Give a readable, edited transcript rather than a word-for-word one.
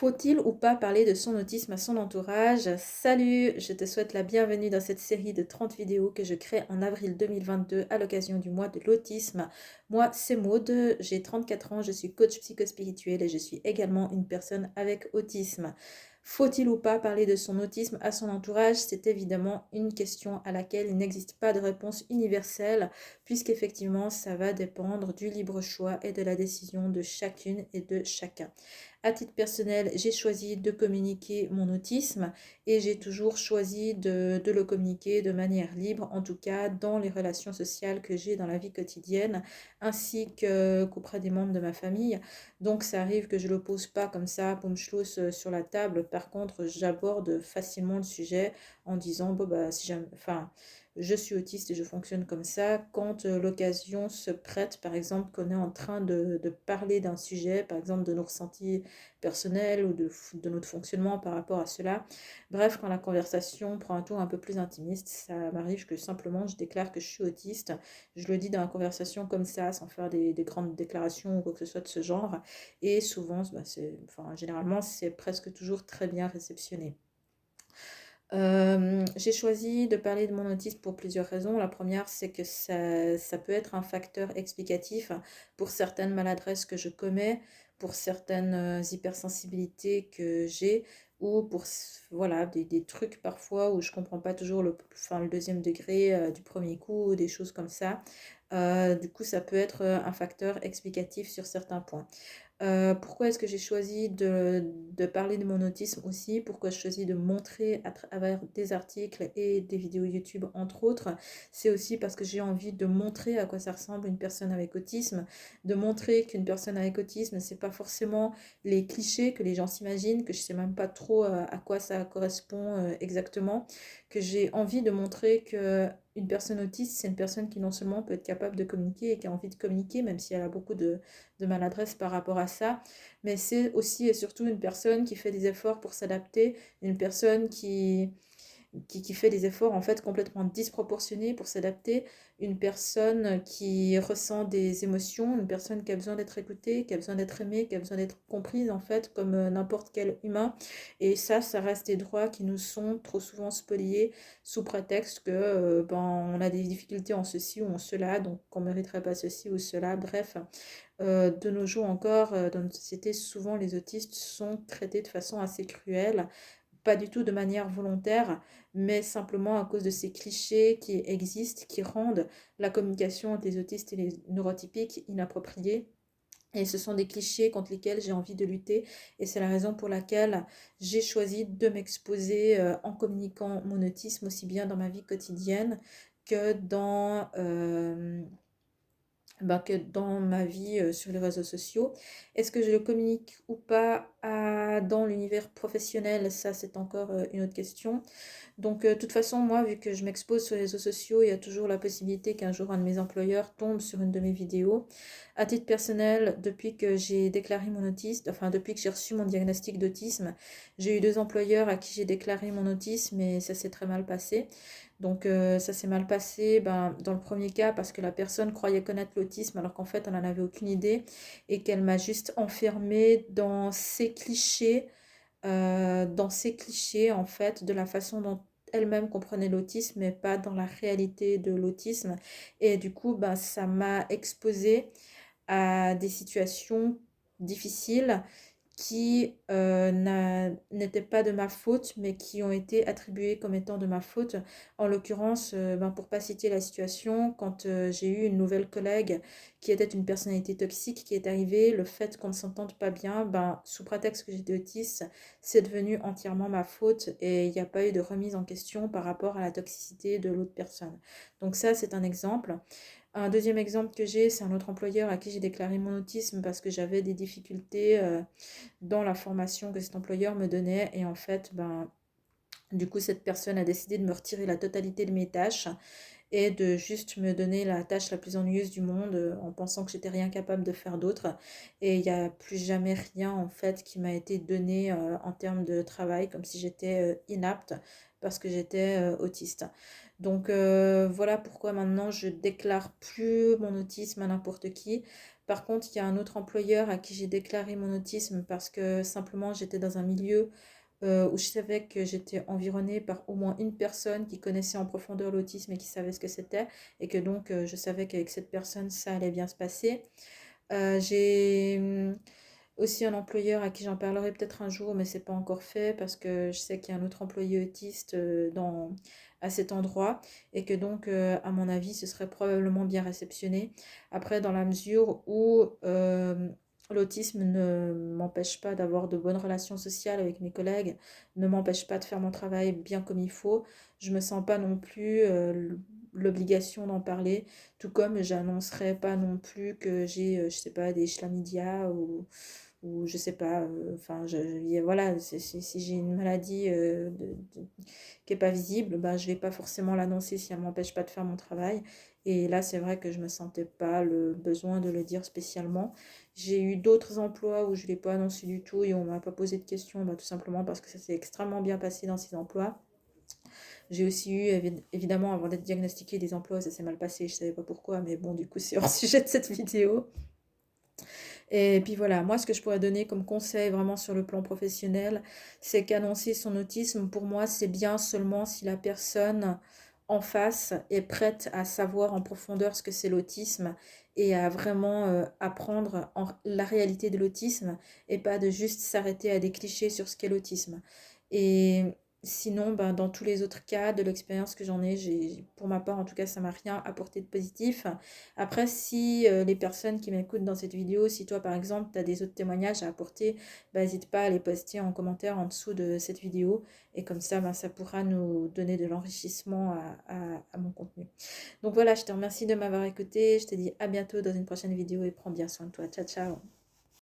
Faut-il ou pas parler de son autisme à son entourage? Salut, je te souhaite la bienvenue dans cette série de 30 vidéos que je crée en avril 2022 à l'occasion du mois de l'autisme. Moi, c'est Maude, j'ai 34 ans, je suis coach psychospirituel et je suis également une personne avec autisme. Faut-il ou pas parler de son autisme à son entourage? C'est évidemment une question à laquelle il n'existe pas de réponse universelle, puisqu'effectivement, ça va dépendre du libre choix et de la décision de chacune et de chacun. À titre personnel, j'ai choisi de communiquer mon autisme et j'ai toujours choisi de le communiquer de manière libre, en tout cas dans les relations sociales que j'ai dans la vie quotidienne, ainsi qu'auprès des membres de ma famille. Donc ça arrive que je ne le pose pas comme ça, boum schlouss, sur la table. Par contre, j'aborde facilement le sujet en disant, bon, bah, si jamais, enfin, je suis autiste et je fonctionne comme ça. Quand l'occasion se prête, par exemple, qu'on est en train de parler d'un sujet, par exemple de nos ressentis personnels ou de notre fonctionnement par rapport à cela. Bref, quand la conversation prend un tour un peu plus intimiste, ça m'arrive que simplement je déclare que je suis autiste. Je le dis dans la conversation comme ça, sans faire des grandes déclarations ou quoi que ce soit de ce genre. Et souvent, bah, généralement, c'est presque toujours très bien réceptionné. J'ai choisi de parler de mon autisme pour plusieurs raisons. La première, c'est que ça peut être un facteur explicatif pour certaines maladresses que je commets, pour certaines hypersensibilités que j'ai, ou pour voilà, des trucs parfois où je comprends pas toujours le deuxième degré du premier coup, ou des choses comme ça. Du coup, ça peut être un facteur explicatif sur certains points. Pourquoi est-ce que j'ai choisi de parler de mon autisme aussi? Pourquoi j'ai choisi de montrer à travers des articles et des vidéos YouTube, entre autres? C'est aussi parce que j'ai envie de montrer à quoi ça ressemble une personne avec autisme, de montrer qu'une personne avec autisme, c'est pas forcément les clichés que les gens s'imaginent, que je sais même pas trop à quoi ça correspond exactement, que j'ai envie de montrer que une personne autiste, c'est une personne qui non seulement peut être capable de communiquer et qui a envie de communiquer, même si elle a beaucoup de maladresse par rapport à ça, mais c'est aussi et surtout une personne qui fait des efforts pour s'adapter, une personne qui fait des efforts en fait complètement disproportionnés pour s'adapter, une personne qui ressent des émotions, une personne qui a besoin d'être écoutée, qui a besoin d'être aimée, qui a besoin d'être comprise en fait comme n'importe quel humain. Et ça reste des droits qui nous sont trop souvent spoliés sous prétexte que ben, on a des difficultés en ceci ou en cela, donc qu'on ne mériterait pas ceci ou cela. Bref, de nos jours encore, dans notre société, souvent les autistes sont traités de façon assez cruelle, pas du tout de manière volontaire, mais simplement à cause de ces clichés qui existent, qui rendent la communication entre les autistes et les neurotypiques inappropriée. Et ce sont des clichés contre lesquels j'ai envie de lutter. Et c'est la raison pour laquelle j'ai choisi de m'exposer en communiquant mon autisme aussi bien dans ma vie quotidienne que que dans ma vie sur les réseaux sociaux. Est-ce que je le communique ou pas dans l'univers professionnel? Ça, c'est encore une autre question. Donc, de toute façon, moi, vu que je m'expose sur les réseaux sociaux, il y a toujours la possibilité qu'un jour un de mes employeurs tombe sur une de mes vidéos. À titre personnel, depuis que j'ai déclaré mon autisme, enfin, depuis que j'ai reçu mon diagnostic d'autisme, j'ai eu deux employeurs à qui j'ai déclaré mon autisme et ça s'est très mal passé. Donc, ça s'est mal passé dans le premier cas parce que la personne croyait connaître l'autisme alors qu'en fait, elle n'en avait aucune idée et qu'elle m'a juste enfermée dans ces clichés en fait, de la façon dont elle-même comprenait l'autisme, mais pas dans la réalité de l'autisme. Et du coup, ça m'a exposée à des situations difficiles qui n'étaient pas de ma faute, mais qui ont été attribuées comme étant de ma faute. En l'occurrence, pour pas citer la situation, quand j'ai eu une nouvelle collègue qui était une personnalité toxique qui est arrivée, le fait qu'on ne s'entende pas bien, sous prétexte que j'étais autiste, c'est devenu entièrement ma faute et il n'y a pas eu de remise en question par rapport à la toxicité de l'autre personne. Donc ça, c'est un exemple. Un deuxième exemple que j'ai, c'est un autre employeur à qui j'ai déclaré mon autisme parce que j'avais des difficultés dans la formation que cet employeur me donnait. Et en fait, du coup, cette personne a décidé de me retirer la totalité de mes tâches et de juste me donner la tâche la plus ennuyeuse du monde en pensant que j'étais rien capable de faire d'autre. Et il n'y a plus jamais rien en fait qui m'a été donné en termes de travail, comme si j'étais inapte parce que j'étais autiste. Donc voilà pourquoi maintenant je déclare plus mon autisme à n'importe qui Par contre, il y a un autre employeur à qui j'ai déclaré mon autisme parce que simplement j'étais dans un milieu où je savais que j'étais environnée par au moins une personne qui connaissait en profondeur l'autisme et qui savait ce que c'était, et que donc je savais qu'avec cette personne, ça allait bien se passer. J'ai aussi un employeur à qui j'en parlerai peut-être un jour, mais c'est pas encore fait parce que je sais qu'il y a un autre employé autiste à cet endroit, et que donc, à mon avis, ce serait probablement bien réceptionné. Après, dans la mesure où l'autisme ne m'empêche pas d'avoir de bonnes relations sociales avec mes collègues, ne m'empêche pas de faire mon travail bien comme il faut, je me sens pas non plus l'obligation d'en parler, tout comme j'annoncerai pas non plus que j'ai, je sais pas, des chlamydia ou je sais pas, enfin, voilà, si j'ai une maladie qui est pas visible, ben, je vais pas forcément l'annoncer si elle m'empêche pas de faire mon travail. Et là, c'est vrai que je me sentais pas le besoin de le dire spécialement. J'ai eu d'autres emplois où je l'ai pas annoncé du tout et on m'a pas posé de questions, bah, tout simplement parce que ça s'est extrêmement bien passé dans ces emplois. J'ai aussi eu, évidemment, avant d'être diagnostiquée, des emplois, ça s'est mal passé, je savais pas pourquoi, mais bon, du coup, c'est hors sujet de cette vidéo. Et puis voilà, moi, ce que je pourrais donner comme conseil vraiment sur le plan professionnel, c'est qu'annoncer son autisme, pour moi, c'est bien seulement si la personne en face est prête à savoir en profondeur ce que c'est l'autisme et à vraiment apprendre la réalité de l'autisme, et pas de juste s'arrêter à des clichés sur ce qu'est l'autisme. Et sinon, ben, dans tous les autres cas, de l'expérience que j'en ai, pour ma part, en tout cas, ça m'a rien apporté de positif. Après, si les personnes qui m'écoutent dans cette vidéo, si toi par exemple, tu as des autres témoignages à apporter, bah, n'hésite pas à les poster en commentaire en dessous de cette vidéo. Et comme ça, bah, ça pourra nous donner de l'enrichissement à mon contenu. Donc voilà, je te remercie de m'avoir écouté. Je te dis à bientôt dans une prochaine vidéo et prends bien soin de toi. Ciao, ciao.